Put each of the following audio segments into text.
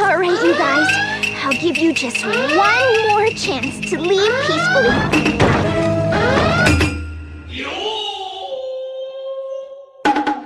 Alright, you guys. I'll give you just one more chance to leave peacefully.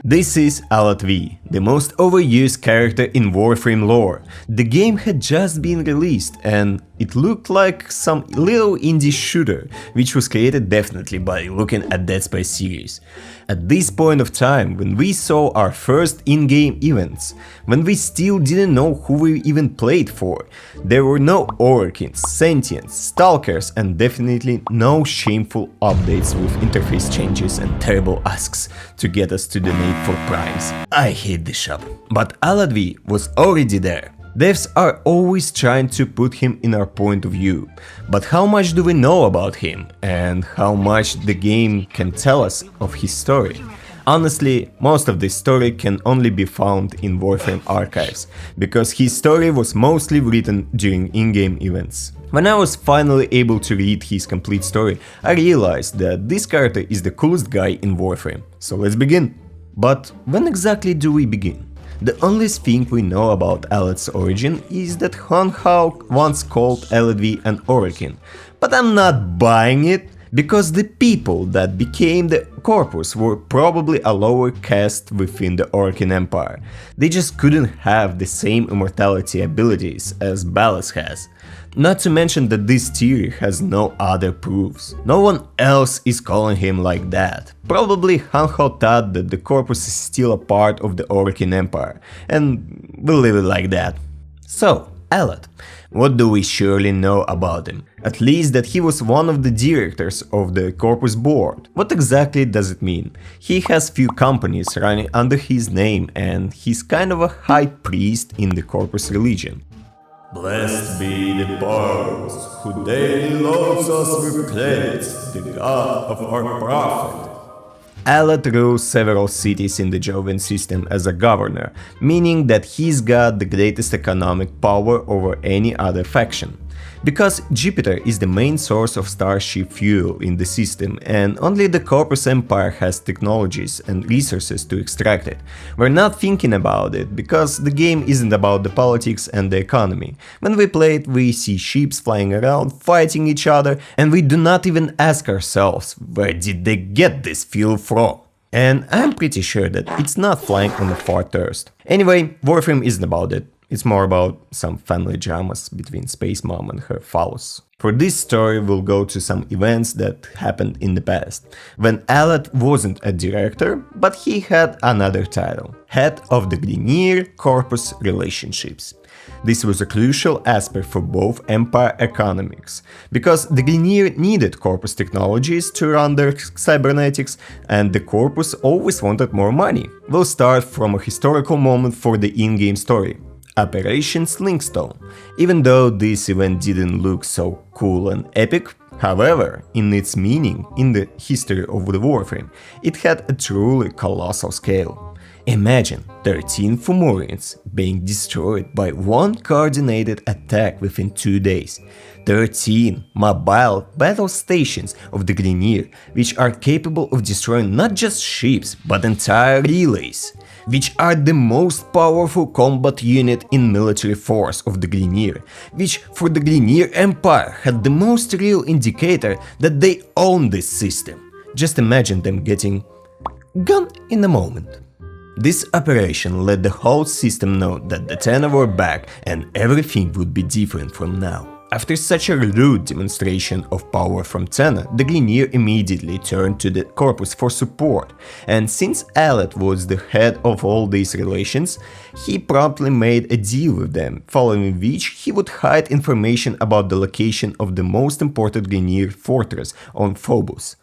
This is Alad V, the most overused character in Warframe lore. The game had just been released and it looked like some little indie shooter, which was created definitely by looking at Dead Space series. At this point of time, when we saw our first in-game events, when we still didn't know who we even played for, there were no Orkins, Sentients, Stalkers and definitely no shameful updates with interface changes and terrible asks to get us to donate for primes. I hate this shop. But Alad V was already there. Devs are always trying to put him in our point of view, but how much do we know about him and how much the game can tell us of his story? Honestly, most of this story can only be found in Warframe archives, because his story was mostly written during in-game events. When I was finally able to read his complete story, I realized that this character is the coolest guy in Warframe, so let's begin. But when exactly do we begin? The only thing we know about Alad's origin is that Honghao once called Alad V an Orkin, but I'm not buying it, because the people that became the Corpus were probably a lower caste within the Orkin Empire. They just couldn't have the same immortality abilities as Ballas has. Not to mention that this theory has no other proofs. No one else is calling him like that. Probably Honghao thought that the Corpus is still a part of the Orkin Empire, and we'll leave it like that. So, Alad. What do we surely know about him? At least that he was one of the directors of the Corpus board. What exactly does it mean? He has few companies running under his name and he's kind of a high priest in the Corpus religion. Blessed be the powers who daily loads us with credits, the god of our prophet. Alad rules several cities in the Jovian system as a governor, meaning that he's got the greatest economic power over any other faction. Because Jupiter is the main source of starship fuel in the system and only the Corpus Empire has technologies and resources to extract it. We're not thinking about it because the game isn't about the politics and the economy. When we play it, we see ships flying around, fighting each other, and we do not even ask ourselves where did they get this fuel from. And I'm pretty sure that it's not flying on a far thirst. Anyway, Warframe isn't about it. It's more about some family dramas between Space Mom and her phallus. For this story, we'll go to some events that happened in the past, when Alad wasn't a director, but he had another title, Head of the Grineer-Corpus Relationships. This was a crucial aspect for both Empire economics, because the Grineer needed Corpus technologies to run their cybernetics, and the Corpus always wanted more money. We'll start from a historical moment for the in-game story. Operation Slingstone. Even though this event didn't look so cool and epic, however, in its meaning in the history of the Warframe, it had a truly colossal scale. Imagine 13 Fomorians being destroyed by one coordinated attack within 2 days. 13 mobile battle stations of the Grineer, which are capable of destroying not just ships, but entire relays, which are the most powerful combat unit in military force of the Grineer, which for the Grineer Empire had the most real indicator that they own this system. Just imagine them getting gone in a moment. This operation let the whole system know that the Tenno were back and everything would be different from now. After such a rude demonstration of power from Tenno, the Grineer immediately turned to the Corpus for support, and since Alad was the head of all these relations, he promptly made a deal with them, following which he would hide information about the location of the most important Grineer fortress on Phobos.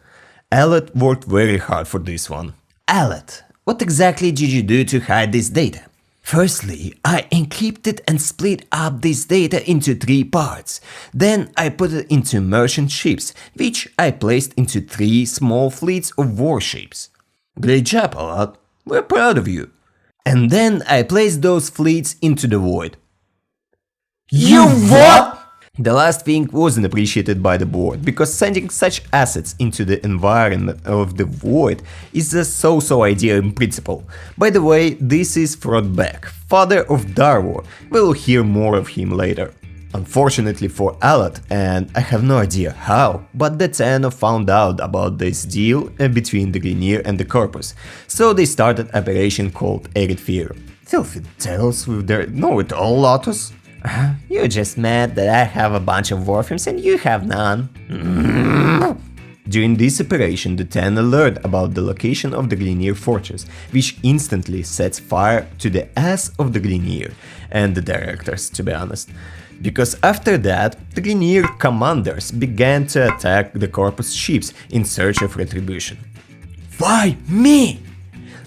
Alad worked very hard for this one. Alad, what exactly did you do to hide this data? Firstly, I encrypted and split up this data into 3 parts. Then I put it into merchant ships, which I placed into 3 small fleets of warships. Great job, Alad. We're proud of you. And then I placed those fleets into the void. You what? The last thing wasn't appreciated by the board, because sending such assets into the environment of the void is a so-so idea in principle. By the way, this is Throtback, father of Darwar. We'll hear more of him later. Unfortunately for Alad, and I have no idea how, but the Tenno found out about this deal between the Grineer and the Corpus, so they started an operation called Arid Fear. Filthy tales with their know-it-all Lotus. You're just mad that I have a bunch of Warframes and you have none. During this operation, the Tenno learned about the location of the Grineer fortress, which instantly sets fire to the ass of the Grineer and the directors, to be honest. Because after that, the Grineer commanders began to attack the Corpus ships in search of retribution. Why me?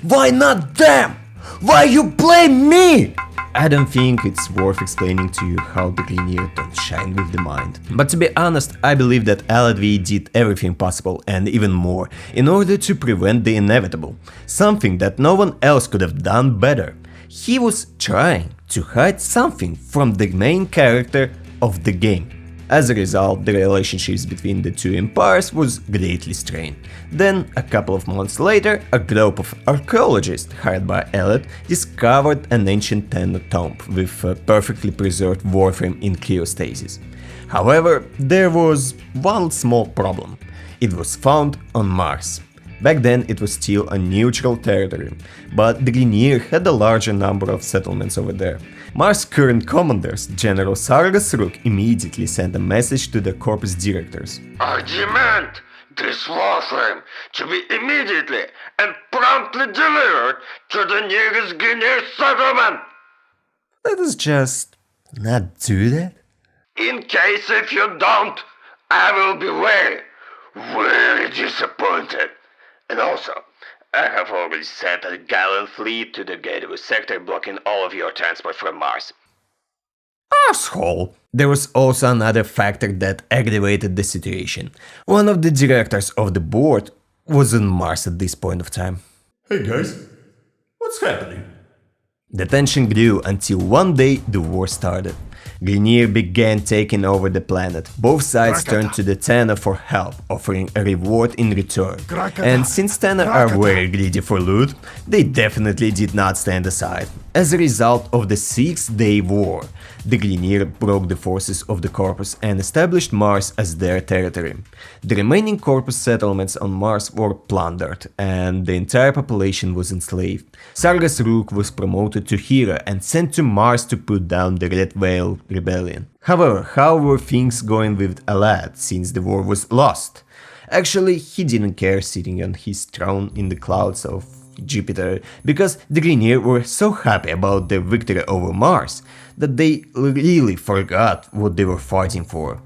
Why not them? Why you blame me? I don't think it's worth explaining to you how the Grineer don't shine with the mind. But to be honest, I believe that Aladvi did everything possible and even more in order to prevent the inevitable, something that no one else could have done better. He was trying to hide something from the main character of the game. As a result, the relationships between the two empires was greatly strained. Then, a couple of months later, a group of archaeologists hired by Elliot discovered an ancient Tenno tomb with a perfectly preserved Warframe in cryostasis. However, there was one small problem. It was found on Mars. Back then it was still a neutral territory, but the Grineer had a larger number of settlements over there. Mars' current commanders, General Sargas Rook, immediately sent a message to the Corpus directors. I demand this Warframe to be immediately and promptly delivered to the nearest Grineer settlement! Let us just not do that. In case if you don't, I will be very disappointed. And also, I have already sent a gallant fleet to the Gateway sector blocking all of your transport from Mars. Asshole! There was also another factor that aggravated the situation. One of the directors of the board was on Mars at this point of time. Hey guys, what's happening? The tension grew until one day the war started. Grineer began taking over the planet. Both sides turned to the Tenno for help, offering a reward in return. And since Tenno are very greedy for loot, they definitely did not stand aside. As a result of the 6-day war, the Grineer broke the forces of the Corpus and established Mars as their territory. The remaining Corpus settlements on Mars were plundered, and the entire population was enslaved. Sargas Rook was promoted to hero and sent to Mars to put down the Red Veil rebellion. However, how were things going with Alad since the war was lost? Actually, he didn't care sitting on his throne in the clouds of Jupiter, because the Grineer were so happy about their victory over Mars that they really forgot what they were fighting for.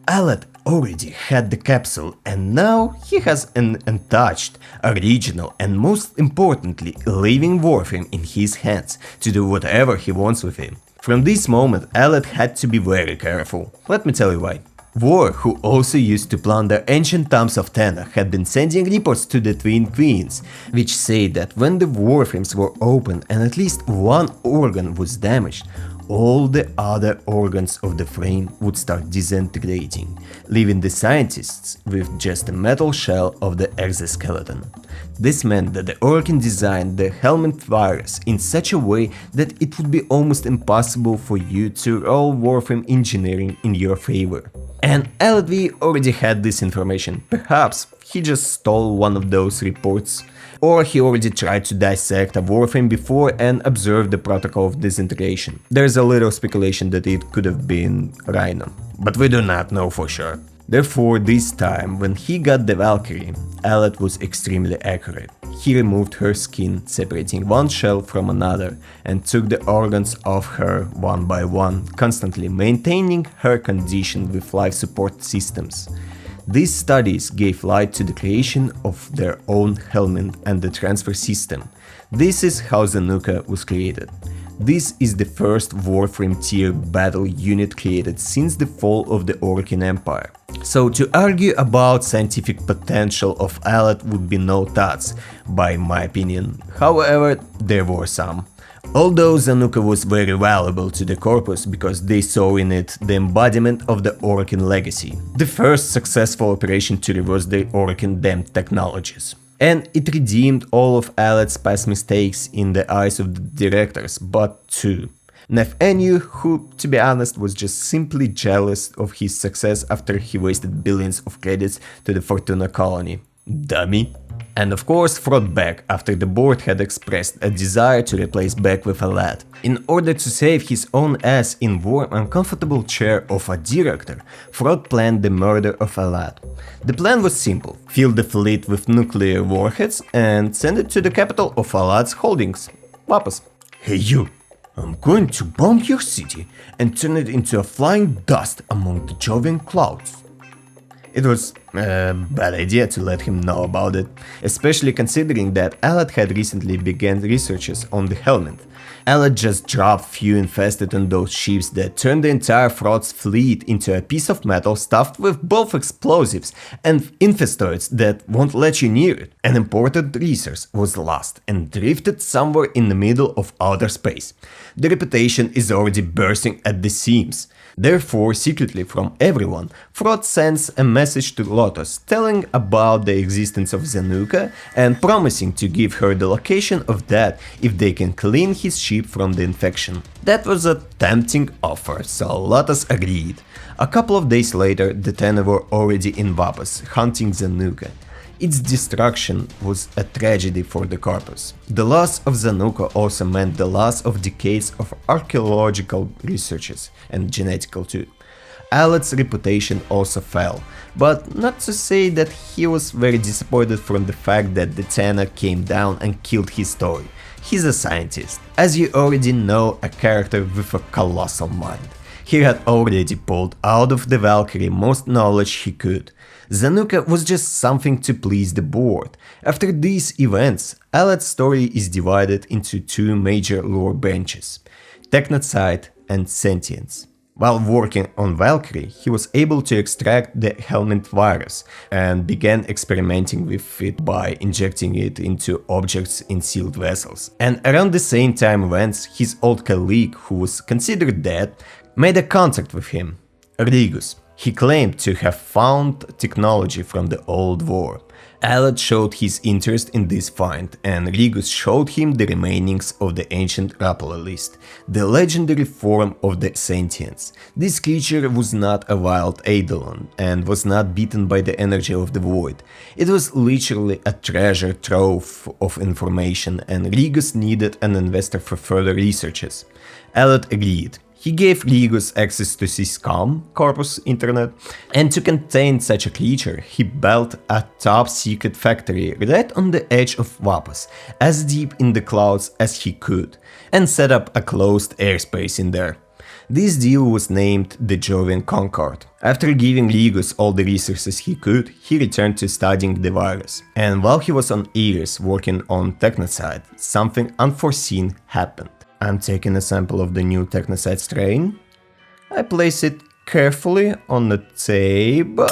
Alad already had the capsule, and now he has an untouched, original and most importantly living Warframe in his hands to do whatever he wants with him. From this moment Alad had to be very careful. Let me tell you why. War, who also used to plunder ancient tombs of Tenno, had been sending reports to the Twin Queens, which say that when the Warframes were opened and at least one organ was damaged, all the other organs of the frame would start disintegrating, leaving the scientists with just a metal shell of the exoskeleton. This meant that the Orkin designed the helmet virus in such a way that it would be almost impossible for you to roll Warframe engineering in your favor. And Aladvi already had this information. Perhaps he just stole one of those reports, or he already tried to dissect a Warframe before and observed the protocol of disintegration. There's a little speculation that it could have been Rhino, but we do not know for sure. Therefore, this time, when he got the Valkyrie, Alad was extremely accurate. He removed her skin, separating one shell from another, and took the organs off her one by one, constantly maintaining her condition with life support systems. These studies gave light to the creation of their own helmet and the transfer system. This is how Zanuka was created. This is the first Warframe tier battle unit created since the fall of the Orkin Empire. So to argue about scientific potential of Alad would be no thoughts, by my opinion. However, there were some. Although Zanuka was very valuable to the Corpus because they saw in it the embodiment of the Orokin legacy, the first successful operation to reverse the Orokin damned technologies. And it redeemed all of Alet's past mistakes in the eyes of the directors, but two. Nefenu, who, to be honest, was just simply jealous of his success after he wasted billions of credits to the Fortuna colony. Dummy. And of course Frostback, after the board had expressed a desire to replace Beck with a lad. In order to save his own ass in warm uncomfortable chair of a director, Frod planned the murder of Alad. The plan was simple: fill the fleet with nuclear warheads and send it to the capital of Alad's holdings, Vapas. Hey you, I'm going to bomb your city and turn it into a flying dust among the Jovian clouds. It was a bad idea to let him know about it, especially considering that Alad had recently begun researches on the helmet. Alad just dropped few infested on those ships that turned the entire Fraud's fleet into a piece of metal stuffed with both explosives and infestoids that won't let you near it. An important resource was lost and drifted somewhere in the middle of outer space. The reputation is already bursting at the seams. Therefore, secretly from everyone, Frod sends a message to Lotus telling about the existence of Zanuka and promising to give her the location of that if they can clean his ship from the infection. That was a tempting offer, so Lotus agreed. A couple of days later, the 10 were already in Vapas, hunting Zanuka. Its destruction was a tragedy for the Corpus. The loss of Zanuka also meant the loss of decades of archaeological researches, and genetical too. Alet's reputation also fell, but not to say that he was very disappointed from the fact that the Tana came down and killed his story. He's a scientist, as you already know, a character with a colossal mind. He had already pulled out of the Valkyrie most knowledge he could. Zanuka was just something to please the board. After these events, Alet's story is divided into two major lore branches: Technocide and Sentience. While working on Valkyrie, he was able to extract the helmet virus and began experimenting with it by injecting it into objects in sealed vessels. And around the same time events, his old colleague, who was considered dead, made a contact with him, Rigus. He claimed to have found technology from the old war. Alet showed his interest in this find, and Rigus showed him the remainings of the ancient Ropalolyst, the legendary form of the Sentience. This creature was not a wild Eidolon, and was not beaten by the energy of the void. It was literally a treasure trove of information, and Rigus needed an investor for further researches. Alet agreed. He gave Rigus access to Syscom, Corpus internet, and to contain such a creature, he built a top-secret factory right on the edge of Vapas, as deep in the clouds as he could, and set up a closed airspace in there. This deal was named the Jovian Concord. After giving Rigus all the resources he could, he returned to studying the virus. And while he was on Eris working on Technocide, something unforeseen happened. I'm taking a sample of the new Technocide strain. I place it carefully on the table.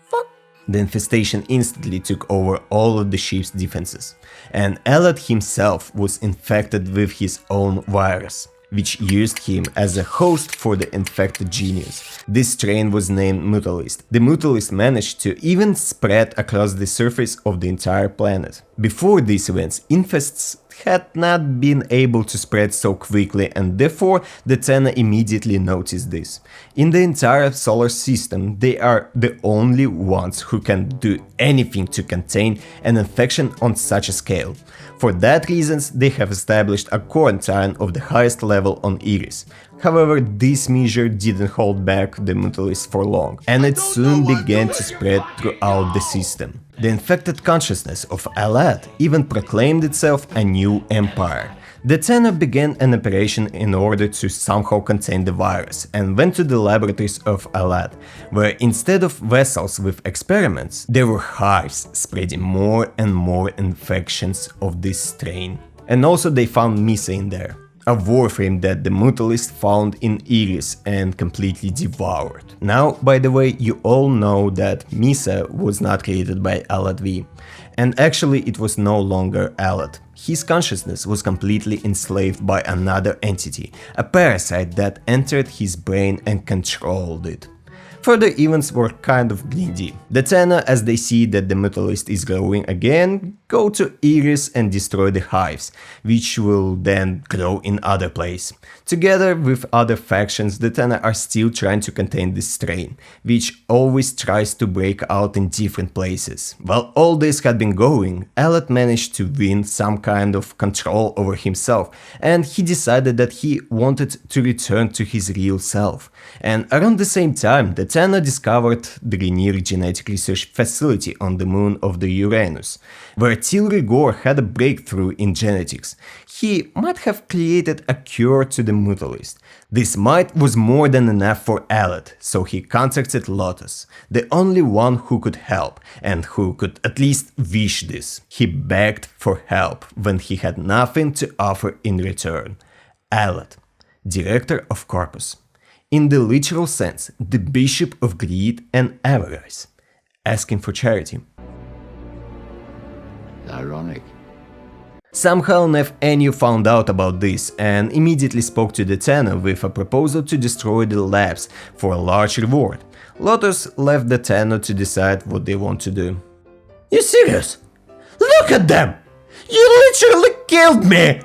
Fuck. The infestation instantly took over all of the ship's defenses, and Alet himself was infected with his own virus, which used him as a host for the infected genius. This strain was named Mutalyst. The Mutalyst managed to even spread across the surface of the entire planet. Before these events, infests had not been able to spread so quickly, and therefore the Tena immediately noticed this. In the entire solar system, they are the only ones who can do anything to contain an infection on such a scale. For that reasons, they have established a quarantine of the highest level on Eris. However, this measure didn't hold back the Mutalyst for long, and it soon began to spread throughout the system. The infected consciousness of Alad even proclaimed itself a new empire. The Tena began an operation in order to somehow contain the virus, and went to the laboratories of Alad, where instead of vessels with experiments, there were hives spreading more and more infections of this strain. And also they found Misa in there, a Warframe that the Mutalyst found in Eris and completely devoured. Now, by the way, you all know that Misa was not created by Alad V. And actually it was no longer Alad. His consciousness was completely enslaved by another entity, a parasite that entered his brain and controlled it. Further events were kind of greedy. The Tenno, as they see that the Mutalyst is growing again, go to Iris and destroy the hives, which will then grow in other places. Together with other factions, the Tenno are still trying to contain this strain, which always tries to break out in different places. While all this had been going, Alad managed to win some kind of control over himself, and he decided that he wanted to return to his real self. And around the same time, the Tenno discovered the Rainier genetic research facility on the moon of the Uranus, where Till Rigor had a breakthrough in genetics. He might have created a cure to the Mutalyst. This might was more than enough for Alad, so he contacted Lotus, the only one who could help, and who could at least wish this. He begged for help when he had nothing to offer in return. Alad, director of Corpus. In the literal sense, the bishop of greed and avarice, asking for charity. Ironic. Somehow Nev Anu found out about this and immediately spoke to the Tenno with a proposal to destroy the labs for a large reward. Lotus left the Tenno to decide what they want to do. You serious? Look at them! You literally killed me!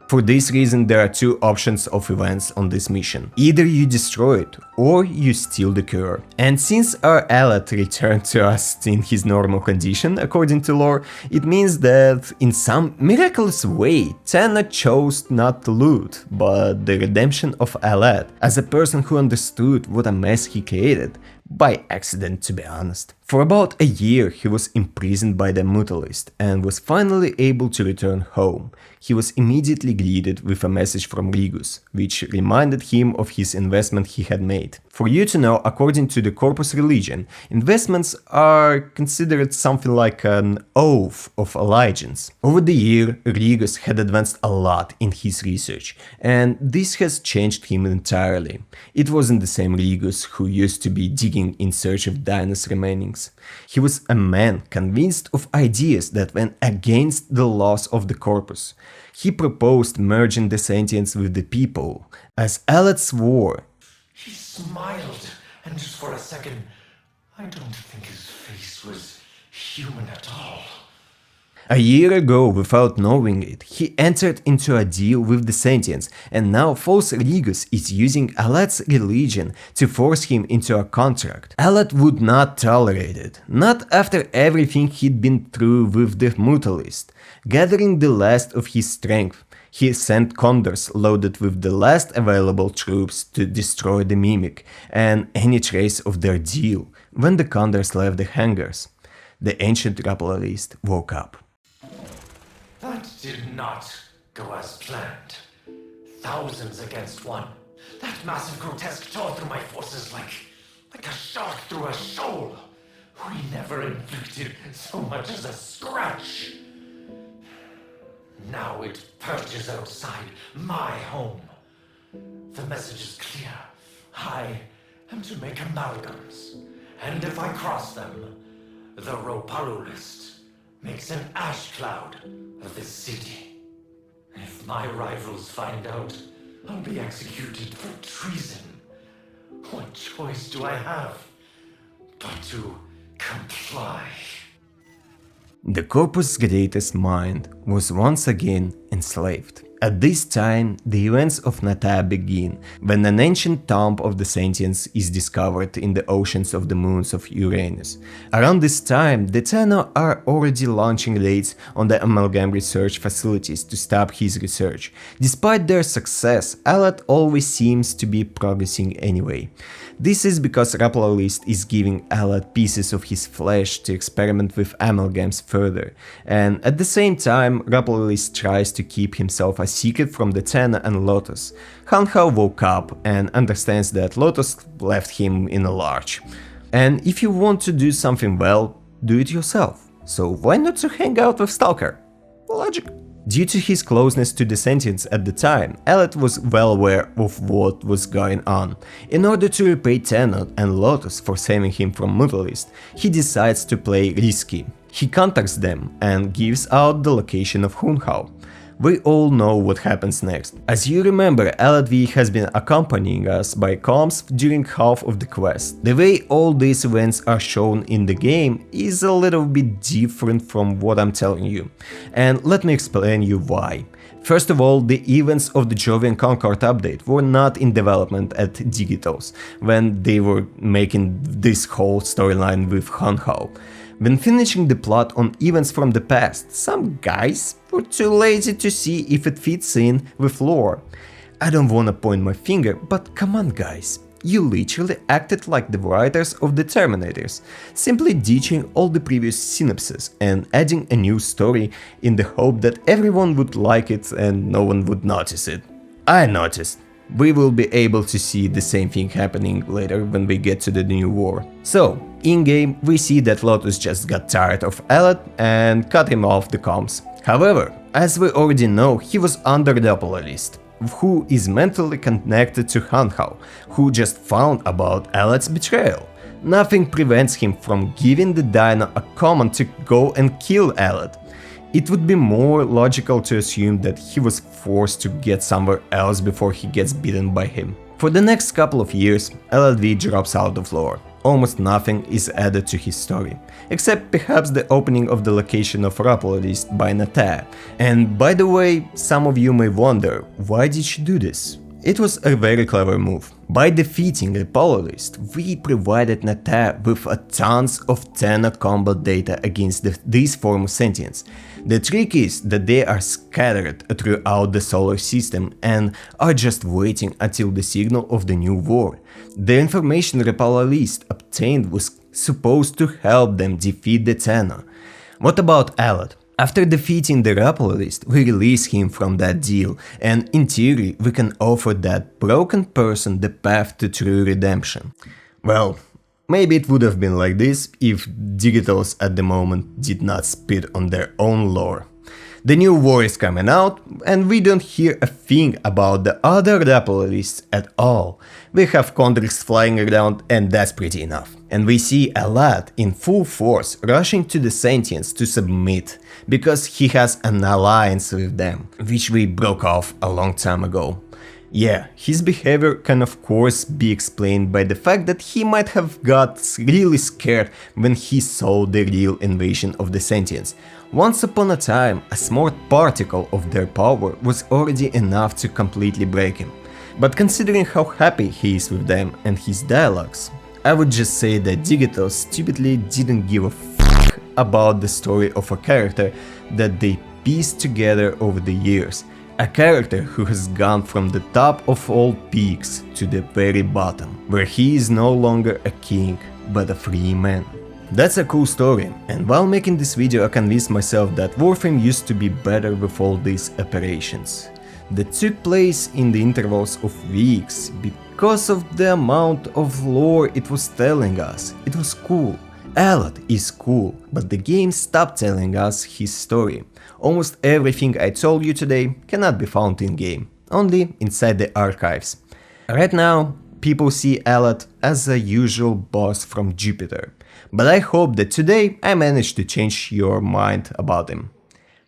For this reason, there are two options of events on this mission. Either you destroy it, or you steal the cure. And since our Alad returned to us in his normal condition, according to lore, it means that in some miraculous way, Tenno chose not to loot, but the redemption of Alad, as a person who understood what a mess he created, by accident to be honest. For about a year he was imprisoned by the Mutalyst and was finally able to return home. He was immediately greeted with a message from Rigus, which reminded him of his investment he had made. For you to know, according to the Corpus religion, investments are considered something like an oath of allegiance. Over the year, Rigus had advanced a lot in his research, and this has changed him entirely. It wasn't the same Rigus who used to be digging in search of Dinah's remainings. He was a man convinced of ideas that went against the laws of the Corpus. He proposed merging the sentients with the people, as Alad swore. He smiled, and just for a second, I don't think his face was human at all. A year ago, without knowing it, he entered into a deal with the sentients, and now false Rigus is using Alad's religion to force him into a contract. Alad would not tolerate it, not after everything he'd been through with the Mutalyst. Gathering the last of his strength, he sent condors loaded with the last available troops to destroy the Mimic and any trace of their deal. When the condors left the hangars, the ancient Ropalolyst woke up. That did not go as planned. Thousands against one. That massive grotesque tore through my forces like a shark through a shoal. We never inflicted so much as a scratch. Now it perches outside my home. The message is clear. I am to make amalgams, and if I cross them, the Ropalolyst makes an ash cloud of this city. If my rivals find out, I'll be executed for treason. What choice do I have but to comply? The Corpus' greatest mind was once again enslaved. At this time, the events of Nata begin, when an ancient tomb of the sentients is discovered in the oceans of the moons of Uranus. Around this time, the Tenno are already launching raids on the amalgam research facilities to stop his research. Despite their success, Alad always seems to be progressing anyway. This is because Ropalolyst is giving Alad pieces of his flesh to experiment with amalgams further, and at the same time, Ropalolyst tries to keep himself a secret from the Tenno and Lotus. Hanhao woke up and understands that Lotus left him in a lurch. And if you want to do something well, do it yourself. So why not to hang out with Stalker? Logic. Due to his closeness to the sentients at the time, Alad was well aware of what was going on. In order to repay Tenno and Lotus for saving him from Mutalyst, he decides to play risky. He contacts them and gives out the location of Hunhao. We all know what happens next. As you remember, LV has been accompanying us by comms during half of the quest. The way all these events are shown in the game is a little bit different from what I'm telling you, and let me explain you why. First of all, the events of the Jovian Concord update were not in development at Digitals when they were making this whole storyline with Hunhao. When finishing the plot on events from the past, some guys were too lazy to see if it fits in with lore. I don't wanna point my finger, but come on guys, you literally acted like the writers of the Terminators, simply ditching all the previous synopses and adding a new story in the hope that everyone would like it and no one would notice it. I noticed. We will be able to see the same thing happening later when we get to the new war. So, in-game we see that Lotus just got tired of Alad and cut him off the comms. However, as we already know, he was under the Ropalolyst, who is mentally connected to Hunhao, who just found about Alad's betrayal. Nothing prevents him from giving the Dino a command to go and kill Alad. It would be more logical to assume that he was forced to get somewhere else before he gets beaten by him. For the next couple of years, LLV drops out of lore. Almost nothing is added to his story, except perhaps the opening of the location of Ropalolyst by Nata. And by the way, some of you may wonder, why did she do this? It was a very clever move. By defeating Ropalolyst, we provided Nata with a tons of Tenno combat data against these form of sentience. The trick is that they are scattered throughout the solar system and are just waiting until the signal of the new war. The information Ropalolyst obtained was supposed to help them defeat the Tenno. What about Alad? After defeating the Ropalolyst, we release him from that deal, and in theory we can offer that broken person the path to true redemption. Well, maybe it would have been like this if Digitals at the moment did not spit on their own lore. The new war is coming out, and we don't hear a thing about the other Ropalolysts at all. We have Condrix flying around, and that's pretty enough. And we see Alad in full force rushing to the Sentients to submit, because he has an alliance with them, which we broke off a long time ago. Yeah, his behavior can of course be explained by the fact that he might have got really scared when he saw the real invasion of the Sentients. Once upon a time, a small particle of their power was already enough to completely break him. But considering how happy he is with them and his dialogues, I would just say that Digitals stupidly didn't give a f*** about the story of a character that they pieced together over the years. A character who has gone from the top of all peaks to the very bottom, where he is no longer a king, but a free man. That's a cool story, and while making this video I convinced myself that Warframe used to be better with all these operations that took place in the intervals of weeks because of the amount of lore it was telling us. It was cool. Alad is cool, but the game stopped telling us his story. Almost everything I told you today cannot be found in-game, only inside the archives. Right now, people see Alad as a usual boss from Jupiter, but I hope that today I managed to change your mind about him.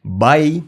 Bye!